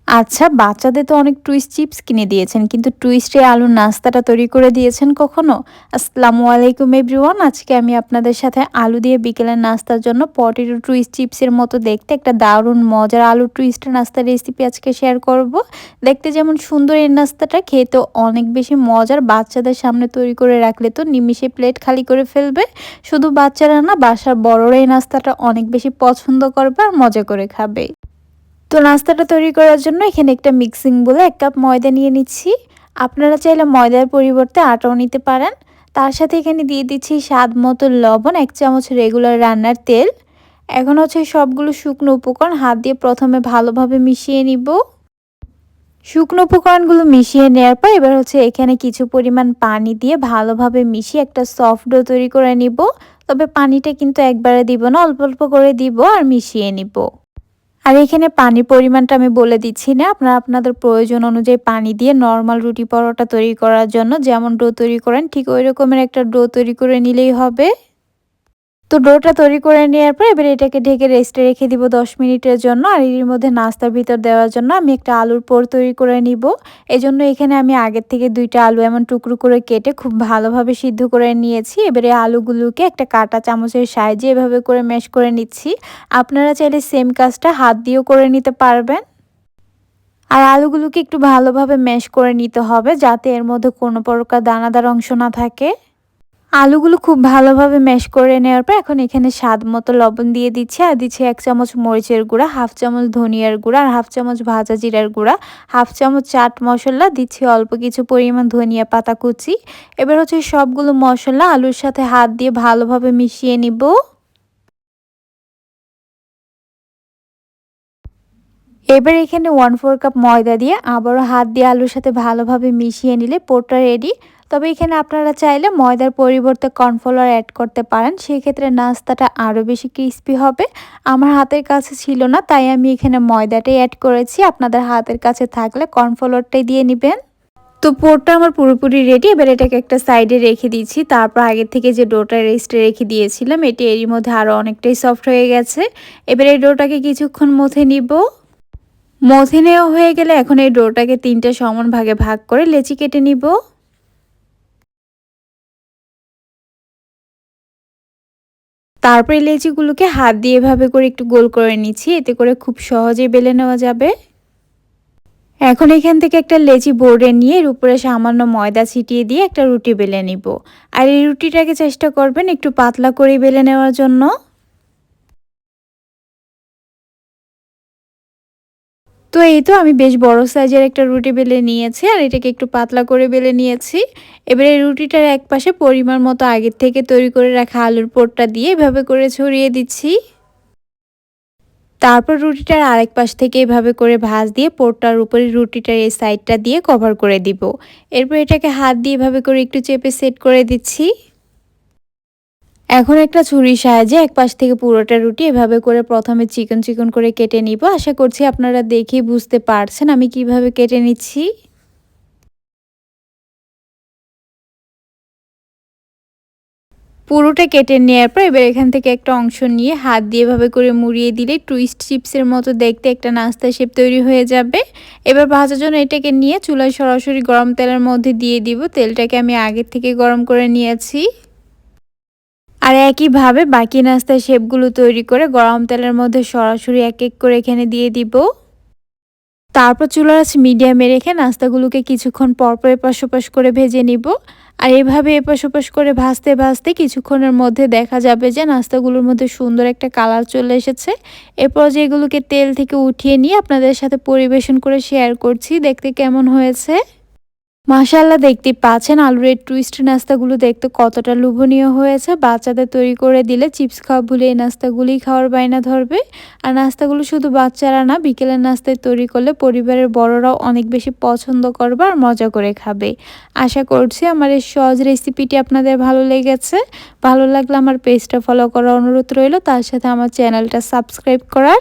আচ্ছা, বাচ্চাদের তো অনেক টুইস্ট চিপস কিনে দিয়েছেন, কিন্তু টুইস্টে আলুর নাস্তাটা তৈরি করে দিয়েছেন কখনো? আসসালামু আলাইকুম এভরিওয়ান। আজকে আমি আপনাদের সাথে আলু দিয়ে বিকেলের নাস্তার জন্য পটেটো টুইস্ট চিপসের মতো দেখতে একটা দারুণ মজার আলু টুইস্ট নাস্তার রেসিপি আজকে শেয়ার করব। দেখতে যেমন সুন্দর এই নাস্তাটা, খেতেও অনেক বেশি মজার। বাচ্চাদের সামনে তৈরি করে রাখলে তো নিমিষে প্লেট খালি করে ফেলবে। শুধু বাচ্চারা না, বাসার বড়রা এই নাস্তাটা অনেক বেশি পছন্দ করবে আর মজা করে খাবে। তো নাস্তাটা তৈরি করার জন্য এখানে একটা মিক্সিং বলে 1 কাপ ময়দা নিয়ে নিচ্ছি। আপনারা চাইলে ময়দার পরিবর্তে আটাও নিতে পারেন। তার সাথে এখানে দিয়ে দিচ্ছি স্বাদ মতো লবণ, 1 চামচ রেগুলার রান্নার তেল। এখন হচ্ছে সবগুলো শুকনো উপকরণ হাত দিয়ে প্রথমে ভালোভাবে মিশিয়ে নিব। শুকনো উপকরণগুলো মিশিয়ে নেওয়ার পর এবার হচ্ছে এখানে কিছু পরিমাণ পানি দিয়ে ভালোভাবে মিশিয়ে একটা সফট ডো তৈরি করে নিব। তবে পানিটা কিন্তু একবারে দিব না, অল্প অল্প করে দিব আর মিশিয়ে নিব। আর এখানে পানির পরিমাণটা আমি বলে দিচ্ছি না, আপনারা আপনাদের প্রয়োজন অনুযায়ী পানি দিয়ে নরমাল রুটি পরোটা তৈরি করার জন্য যেমন ডো তৈরি করেন ঠিক ওই রকমের একটা ডো তৈরি করে নিলেই হবে। তো ডোটা তৈরি করে নেওয়ার পর এবার এটাকে ঢেকে রেস্টে রেখে দিব 10 মিনিটের জন্য। আর এর মধ্যে নাস্তার ভিতর দেওয়ার জন্য আমি একটা আলুর পুর তৈরি করে নিব। এজন্য এখানে আমি আগের থেকে 2টা আলু এমন টুকরো করে কেটে খুব ভালোভাবে সিদ্ধ করে নিয়েছি। এবারে আলুগুলোকে একটা কাঁটা চামচের সাহায্যে এভাবে করে ম্যাশ করে নিচ্ছি। আপনারা চাইলে সেম কাজটা হাত দিয়েও করে নিতে পারবেন। আর আলুগুলোকে একটু ভালোভাবে ম্যাশ করে নিতে হবে যাতে এর মধ্যে কোনো প্রকার দানাদার অংশ না থাকে। আলুগুলো খুব ভালোভাবে ম্যাশ করে নেওয়ার পর এখন এখানে স্বাদ মতো লবণ দিয়ে দিচ্ছি আর দিচ্ছি 1 চামচ মরিচের গুঁড়া, 1/2 চামচ ধনিয়ার গুঁড়া আর 1/2 চামচ ভাজা জিরার গুঁড়া, 1/2 চামচ চাট মশলা, দিচ্ছি অল্প কিছু পরিমাণ ধনিয়া পাতা কুচি। এবার হচ্ছে সবগুলো মশলা আলুর সাথে হাত দিয়ে ভালোভাবে মিশিয়ে নিব। এবার এখানে 1/4 কাপ ময়দা দিয়ে আবারও হাত দিয়ে আলুর সাথে ভালোভাবে মিশিয়ে নিলে পুরটা রেডি। তবে এখানে আপনারা চাইলে ময়দার পরিবর্তে কর্নফ্লাওয়ার অ্যাড করতে পারেন, সেক্ষেত্রে নাস্তাটা আরও বেশি ক্রিস্পি হবে। আমার হাতের কাছে ছিল না, তাই আমি এখানে ময়দাটাই অ্যাড করেছি। আপনাদের হাতের কাছে থাকলে কর্নফ্লাওয়ারটাই দিয়ে নেবেন। তো পুরটা আমার পুরোপুরি রেডি। এবার এটাকে একটা সাইডে রেখে দিচ্ছি। তারপর আগে থেকে যে ডোটা রেস্টে রেখে দিয়েছিলাম, এটি এরই মধ্যে আরও অনেকটাই সফট হয়ে গেছে। এবার এই ডোটাকে কিছুক্ষণ মথে নিব। মথে নেওয়া হয়ে গেলে এখন এই ডোটাকে 3টে সমান ভাগে ভাগ করে লেচি কেটে নিব। তারপর এই লেচিগুলোকে হাত দিয়ে এভাবে করে একটু গোল করে নিচ্ছি, এতে করে খুব সহজেই বেলে নেওয়া যাবে। এখন এখান থেকে একটা লেচি বোর্ডে নিয়ে এর উপরে সামান্য ময়দা ছিটিয়ে দিয়ে একটা রুটি বেলে নিব। আর এই রুটিটাকে চেষ্টা করবেন একটু পাতলা করে বেলে নেওয়ার জন্য। তো এই তো আমি বেশ বড় সাইজের একটা রুটি বেলে নিয়েছি আর এটাকে একটু পাতলা করে বেলে নিয়েছি। এবারে রুটিটার এক পাশে পরিমাণ মতো আগের থেকে তৈরি করে রাখা আলুর পুরটা দিয়ে এভাবে করে ছড়িয়ে দিচ্ছি। তারপর রুটিটার আরেক পাশ থেকে এভাবে করে ভাঁজ দিয়ে পুরটার উপরে রুটিটার এই সাইডটা দিয়ে কভার করে দিব। এরপর এটাকে হাত দিয়ে এভাবে করে একটু চেপে সেট করে দিচ্ছি। এখন একটা ছুরির সাহায্যে এক পাশ থেকে পুরোটা রুটি এভাবে করে প্রথমে চিকন চিকন করে কেটে নিব। আশা করছি আপনারা দেখেই বুঝতে পারছেন আমি কিভাবে কেটে নিচ্ছি। পুরোটা কেটে নেওয়ার পর এবার এখান থেকে একটা অংশ নিয়ে হাত দিয়ে এভাবে করে মুড়িয়ে দিলে টুইস্ট চিপসের মতো দেখতে একটা নাস্তা শেপ তৈরি হয়ে যাবে। এবার ভাজার জন্য এটাকে নিয়ে চুলায় সরাসরি গরম তেলের মধ্যে দিয়ে দিব। তেলটাকে আমি আগের থেকে গরম করে নিয়েছি। আর একইভাবে বাকি নাস্তার শেপগুলো তৈরি করে গরম তেলের মধ্যে সরাসরি এক এক করে এখানে দিয়ে দিব। তারপর চুলার আঁচ মিডিয়ামে রেখে নাস্তাগুলোকে কিছুক্ষণ পরপর এপাশ ওপাশ করে ভেজে নিব। আর এভাবে এপাশ ওপাশ করে ভাজতে ভাজতে কিছুক্ষণের মধ্যে দেখা যাবে যে নাস্তাগুলোর মধ্যে সুন্দর একটা কালার চলে এসেছে। এরপর যেগুলোকে তেল থেকে উঠিয়ে নিয়ে আপনাদের সাথে পরিবেশন করে শেয়ার করছি দেখতে কেমন হয়েছে। মাশাআল্লাহ, দেখতেই পাচ্ছেন আলুর এই টুইস্ট নাস্তাগুলো দেখতে কতটা লোভনীয় হয়েছে। বাচ্চাদের তৈরি করে দিলে চিপস খাওয়া ভুলে এই নাস্তাগুলোই খাওয়ার বায়না ধরবে। আর নাস্তাগুলো শুধু বাচ্চারা না, বিকেলের নাস্তায় তৈরি করলে পরিবারের বড়রাও অনেক বেশি পছন্দ করবে আর মজা করে খাবে। আশা করছি আমার এই সহজ রেসিপিটি আপনাদের ভালো লেগেছে। ভালো লাগলে আমার পেজটা ফলো করার অনুরোধ রইল, তার সাথে আমার চ্যানেলটা সাবস্ক্রাইব করার।